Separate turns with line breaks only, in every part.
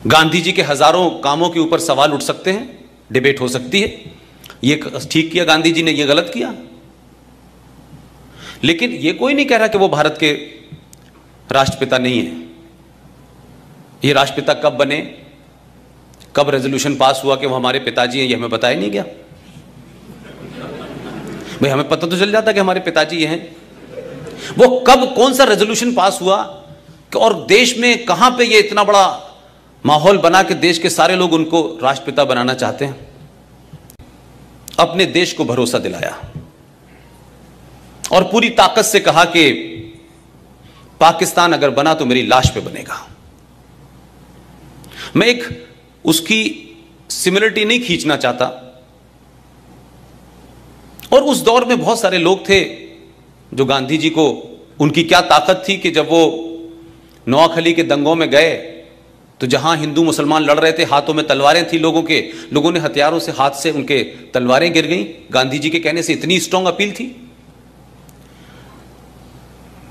गांधी जी के हजारों कामों के ऊपर सवाल उठ सकते हैं, डिबेट हो सकती है, ये ठीक किया गांधी जी ने, ये गलत किया। लेकिन ये कोई नहीं कह रहा कि वो भारत के राष्ट्रपिता नहीं है। ये राष्ट्रपिता कब बने, कब रेजोल्यूशन पास हुआ कि वो हमारे पिताजी हैं, ये हमें बताया नहीं गया। भाई हमें पता तो चल जाता कि हमारे पिताजी ये हैं। वो कब कौन सा रेजोल्यूशन पास हुआ और देश में कहां पे ये इतना बड़ा माहौल बना कि देश के सारे लोग उनको राष्ट्रपिता बनाना चाहते हैं। अपने देश को भरोसा दिलाया और पूरी ताकत से कहा कि पाकिस्तान अगर बना तो मेरी लाश पे बनेगा। मैं एक उसकी सिमिलरिटी नहीं खींचना चाहता, और उस दौर में बहुत सारे लोग थे जो गांधी जी को, उनकी क्या ताकत थी कि जब वो नोआखली के दंगों में गए तो जहां हिंदू मुसलमान लड़ रहे थे, हाथों में तलवारें थी लोगों ने हथियारों से, हाथ से उनके तलवारें गिर गईं। गांधी जी के कहने से इतनी स्ट्रांग अपील थी।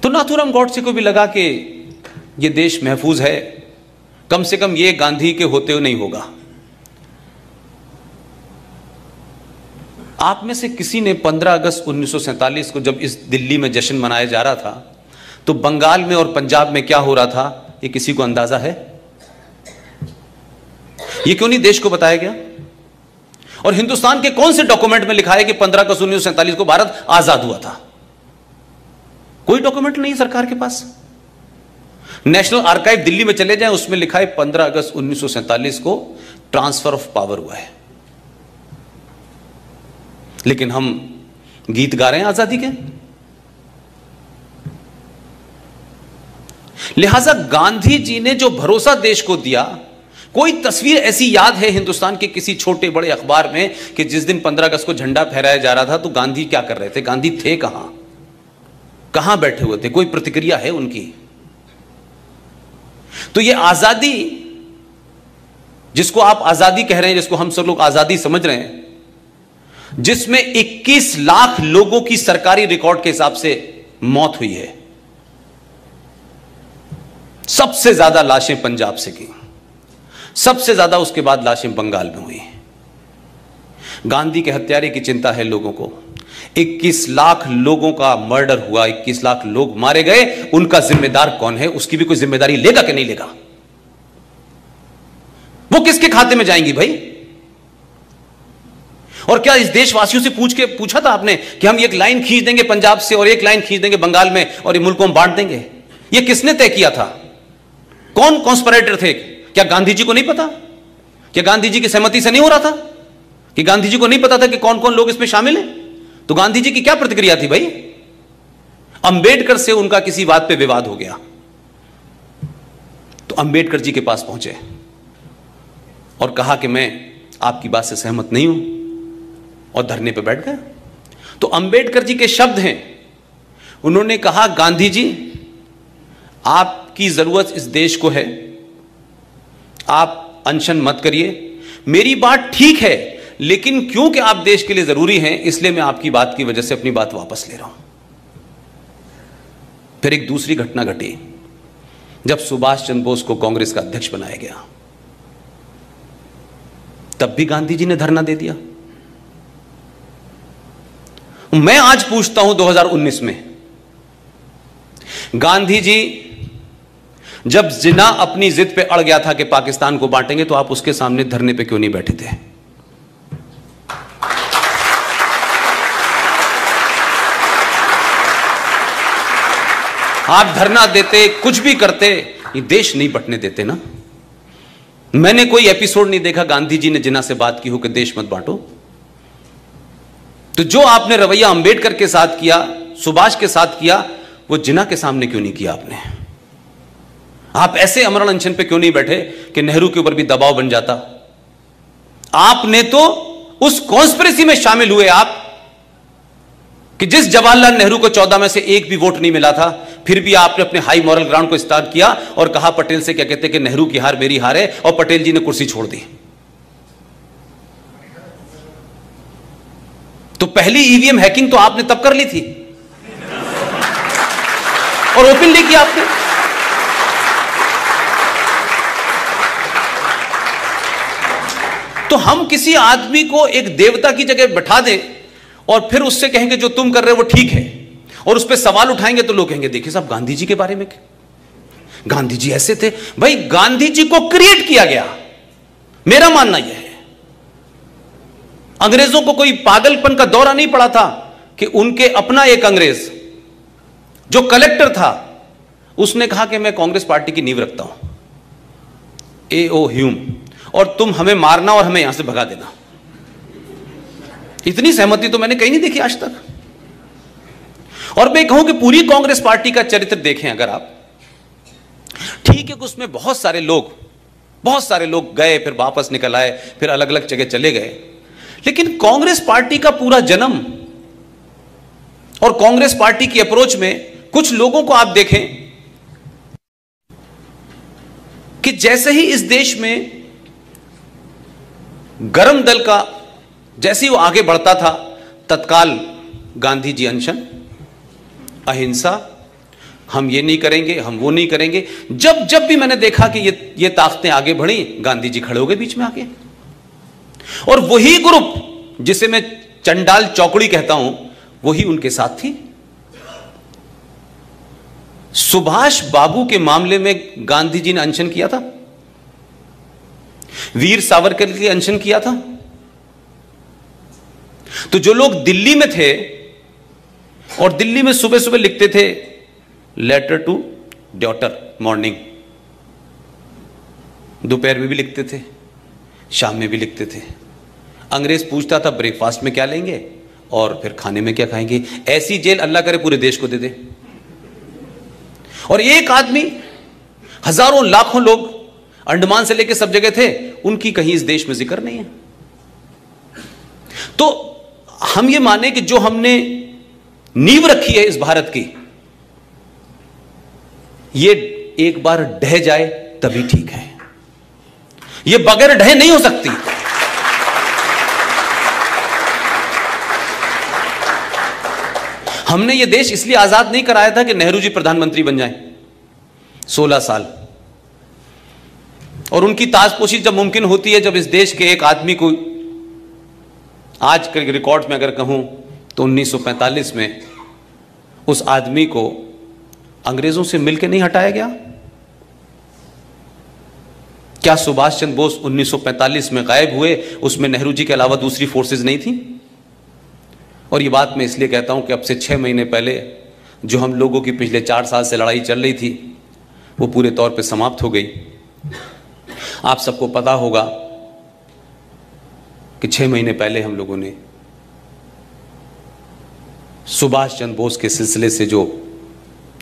तो नाथूराम गॉडसे को भी लगा कि ये देश महफूज है, कम से कम ये गांधी के होते हुए नहीं होगा। आप में से किसी ने 15 अगस्त 1947 को जब इस दिल्ली में जश्न मनाया जा रहा था तो बंगाल में और पंजाब में क्या हो रहा था, ये किसी को अंदाजा है? ये क्यों नहीं देश को बताया गया? और हिंदुस्तान के कौन से डॉक्यूमेंट में लिखा है कि 15 अगस्त 1947 को भारत आजाद हुआ था? कोई डॉक्यूमेंट नहीं सरकार के पास। नेशनल आर्काइव दिल्ली में चले जाएं, उसमें लिखा है 15 अगस्त 1947 को ट्रांसफर ऑफ पावर हुआ है। लेकिन हम गीत गा रहे हैं आजादी के। लिहाजा गांधी जी ने जो भरोसा देश को दिया, कोई तस्वीर ऐसी याद है हिंदुस्तान के किसी छोटे बड़े अखबार में कि जिस दिन 15 अगस्त को झंडा फहराया जा रहा था तो गांधी क्या कर रहे थे, गांधी थे कहां बैठे हुए थे? कोई प्रतिक्रिया है उनकी? तो ये आजादी, जिसको आप आजादी कह रहे हैं, जिसको हम सब लोग आजादी समझ रहे हैं, जिसमें 21 लाख लोगों की सरकारी रिकॉर्ड के हिसाब से मौत हुई है, सबसे ज्यादा लाशें पंजाब से की, सबसे ज्यादा उसके बाद लाशें बंगाल में हुई। गांधी के हत्यारे की चिंता है लोगों को। 21 लाख लोगों का मर्डर हुआ, 21 लाख लोग मारे गए, उनका जिम्मेदार कौन है? उसकी भी कोई जिम्मेदारी लेगा कि नहीं लेगा? वो किसके खाते में जाएंगी भाई? और क्या इस देशवासियों से पूछा था आपने कि हम एक लाइन खींच देंगे पंजाब से और एक लाइन खींच देंगे बंगाल में और ये मुल्क को हम बांट देंगे? ये किसने तय किया था? कौन कॉन्स्पिरेटर थे? क्या गांधी जी को नहीं पता? क्या गांधी जी की सहमति से नहीं हो रहा था? कि गांधी जी को नहीं पता था कि कौन कौन लोग इसमें शामिल हैं? तो गांधी जी की क्या प्रतिक्रिया थी भाई? अंबेडकर से उनका किसी बात पे विवाद हो गया तो अंबेडकर जी के पास पहुंचे और कहा कि मैं आपकी बात से सहमत नहीं हूं, और धरने पे बैठ गए। तो अंबेडकर जी के शब्द हैं, उन्होंने कहा, गांधी जी आपकी जरूरत इस देश को है, आप अनशन मत करिए, मेरी बात ठीक है, लेकिन क्योंकि आप देश के लिए जरूरी हैं इसलिए मैं आपकी बात की वजह से अपनी बात वापस ले रहा हूं। फिर एक दूसरी घटना घटी जब सुभाष चंद्र बोस को कांग्रेस का अध्यक्ष बनाया गया, तब भी गांधी जी ने धरना दे दिया। मैं आज पूछता हूं 2019 में, गांधी जी जब जिन्ना अपनी जिद पे अड़ गया था कि पाकिस्तान को बांटेंगे, तो आप उसके सामने धरने पे क्यों नहीं बैठे थे? आप धरना देते, कुछ भी करते, ये देश नहीं बंटने देते ना। मैंने कोई एपिसोड नहीं देखा गांधी जी ने जिन्ना से बात की हो कि देश मत बांटो। तो जो आपने रवैया अंबेडकर के साथ किया, सुभाष के साथ किया, वो जिन्ना के सामने क्यों नहीं किया आपने? आप ऐसे अमरण अनशन पे क्यों नहीं बैठे कि नेहरू के ऊपर भी दबाव बन जाता? आपने तो उस कॉन्स्पिरेसी में शामिल हुए आप कि जिस जवाहरलाल नेहरू को 14 में से एक भी वोट नहीं मिला था, फिर भी आपने अपने हाई मॉरल ग्राउंड को स्टार्ट किया और कहा पटेल से, क्या कहते हैं कि नेहरू की हार मेरी हार है, और पटेल जी ने कुर्सी छोड़ दी। तो पहली ईवीएम हैकिंग तो आपने तब कर ली थी और ओपनली किया आपने। तो हम किसी आदमी को एक देवता की जगह बैठा दें और फिर उससे कहेंगे जो तुम कर रहे हो वो ठीक है, और उस पर सवाल उठाएंगे तो लोग कहेंगे देखिए साहब गांधी जी के बारे में, गांधी जी ऐसे थे। भाई गांधी जी को क्रिएट किया गया, मेरा मानना यह है। अंग्रेजों को कोई पागलपन का दौरा नहीं पड़ा था कि उनके अपना एक अंग्रेज जो कलेक्टर था उसने कहा कि मैं कांग्रेस पार्टी की नींव रखता हूं, A.O. ह्यूम, और तुम हमें मारना और हमें यहां से भगा देना। इतनी सहमति तो मैंने कहीं नहीं देखी आज तक। और मैं कहूं कि पूरी कांग्रेस पार्टी का चरित्र देखें अगर आप, ठीक है कि उसमें बहुत सारे लोग गए, फिर वापस निकल आए, फिर अलग अलग जगह चले गए, लेकिन कांग्रेस पार्टी का पूरा जन्म और कांग्रेस पार्टी की अप्रोच में कुछ लोगों को आप देखें कि जैसे ही इस देश में गरम दल का जैसे ही वो आगे बढ़ता था, तत्काल गांधी जी अनशन, अहिंसा, हम ये नहीं करेंगे, हम वो नहीं करेंगे। जब भी मैंने देखा कि ये ताकतें आगे बढ़ी, गांधी जी खड़े हो गए बीच में आके। और वही ग्रुप जिसे मैं चंडाल चौकड़ी कहता हूं, वही उनके साथ थी। सुभाष बाबू के मामले में गांधी जी ने अनशन किया था, वीर सावरकर के लिए अनशन किया था। तो जो लोग दिल्ली में थे और दिल्ली में सुबह सुबह लिखते थे लेटर टू डॉटर मॉर्निंग, दोपहर में भी लिखते थे, शाम में भी लिखते थे। अंग्रेज पूछता था ब्रेकफास्ट में क्या लेंगे और फिर खाने में क्या खाएंगे। ऐसी जेल अल्लाह करे पूरे देश को दे दे। और एक आदमी, हजारों लाखों लोग अंडमान से लेकर सब जगह थे, उनकी कहीं इस देश में जिक्र नहीं है। तो हम ये माने कि जो हमने नींव रखी है इस भारत की, ये एक बार ढह जाए तभी ठीक है, ये बगैर ढहे नहीं हो सकती। हमने ये देश इसलिए आजाद नहीं कराया था कि नेहरू जी प्रधानमंत्री बन जाएं 16 साल, और उनकी ताजपोशी जब मुमकिन होती है, जब इस देश के एक आदमी को, आज के रिकॉर्ड में अगर कहूं तो 1945 में उस आदमी को अंग्रेजों से मिलकर नहीं हटाया गया। क्या सुभाष चंद्र बोस 1945 में गायब हुए, उसमें नेहरू जी के अलावा दूसरी फोर्सेस नहीं थी? और ये बात मैं इसलिए कहता हूं कि अब से 6 महीने पहले जो हम लोगों की पिछले 4 साल से लड़ाई चल रही थी, वो पूरे तौर पे समाप्त हो गई। आप सबको पता होगा कि 6 महीने पहले हम लोगों ने सुभाष चंद्र बोस के सिलसिले से जो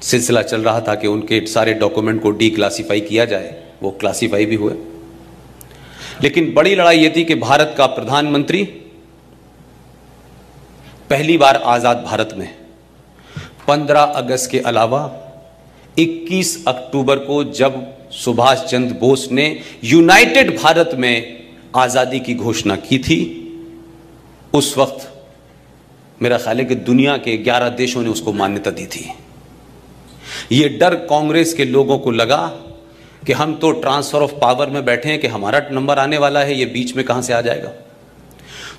सिलसिला चल रहा था कि उनके सारे डॉक्यूमेंट को डीक्लासिफाई किया जाए, वो क्लासिफाई भी हुए। लेकिन बड़ी लड़ाई ये थी कि भारत का प्रधानमंत्री पहली बार आजाद भारत में 15 अगस्त के अलावा 21 अक्टूबर को जब सुभाष चंद्र बोस ने यूनाइटेड भारत में आजादी की घोषणा की थी, उस वक्त मेरा ख्याल है कि दुनिया के 11 देशों ने उसको मान्यता दी थी। यह डर कांग्रेस के लोगों को लगा कि हम तो ट्रांसफर ऑफ पावर में बैठे हैं कि हमारा नंबर आने वाला है, ये बीच में कहां से आ जाएगा।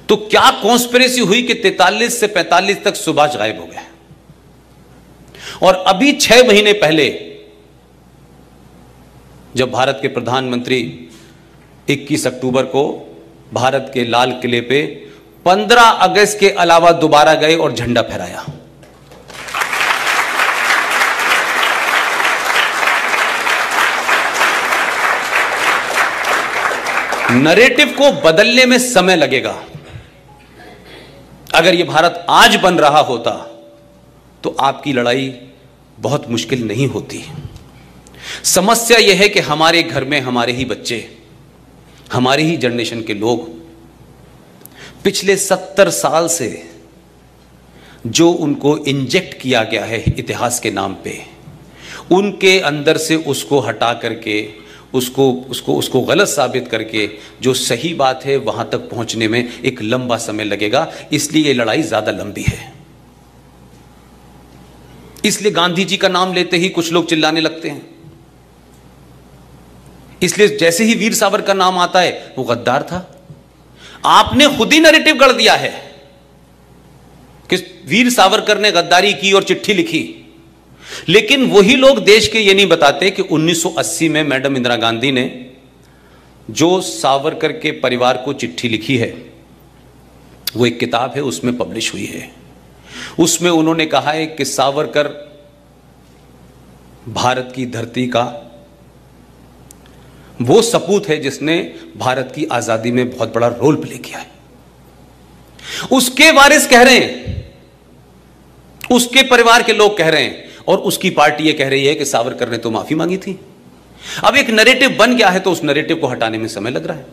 तो क्या कॉन्स्पिरेसी हुई कि 43 से 45 तक सुभाष गायब हो गए, और अभी 6 महीने पहले जब भारत के प्रधानमंत्री 21 अक्टूबर को भारत के लाल किले पे 15 अगस्त के अलावा दोबारा गए और झंडा फहराया। नरेटिव को बदलने में समय लगेगा। अगर यह भारत आज बन रहा होता तो आपकी लड़ाई बहुत मुश्किल नहीं होती। समस्या यह है कि हमारे घर में हमारे ही बच्चे, हमारी ही जनरेशन के लोग पिछले 70 साल से जो उनको इंजेक्ट किया गया है इतिहास के नाम पे, उनके अंदर से उसको हटा करके उसको गलत साबित करके जो सही बात है वहां तक पहुंचने में एक लंबा समय लगेगा। इसलिए ये लड़ाई ज्यादा लंबी है। इसलिए गांधी जी का नाम लेते ही कुछ लोग चिल्लाने लगते हैं। इसलिए जैसे ही वीर सावरकर का नाम आता है, वो गद्दार था, आपने खुद ही नैरेटिव गढ़ दिया है कि वीर सावरकर ने गद्दारी की और चिट्ठी लिखी, लेकिन वही लोग देश के ये नहीं बताते कि 1980 में मैडम इंदिरा गांधी ने जो सावरकर के परिवार को चिट्ठी लिखी है, वो एक किताब है, उसमें पब्लिश हुई है। उसमें उन्होंने कहा है कि सावरकर भारत की धरती का वो सपूत है जिसने भारत की आजादी में बहुत बड़ा रोल प्ले किया है। उसके वारिस कह रहे हैं, उसके परिवार के लोग कह रहे हैं, और उसकी पार्टी ये कह रही है कि सावरकर ने तो माफी मांगी थी। अब एक नैरेटिव बन गया है तो उस नैरेटिव को हटाने में समय लग रहा है।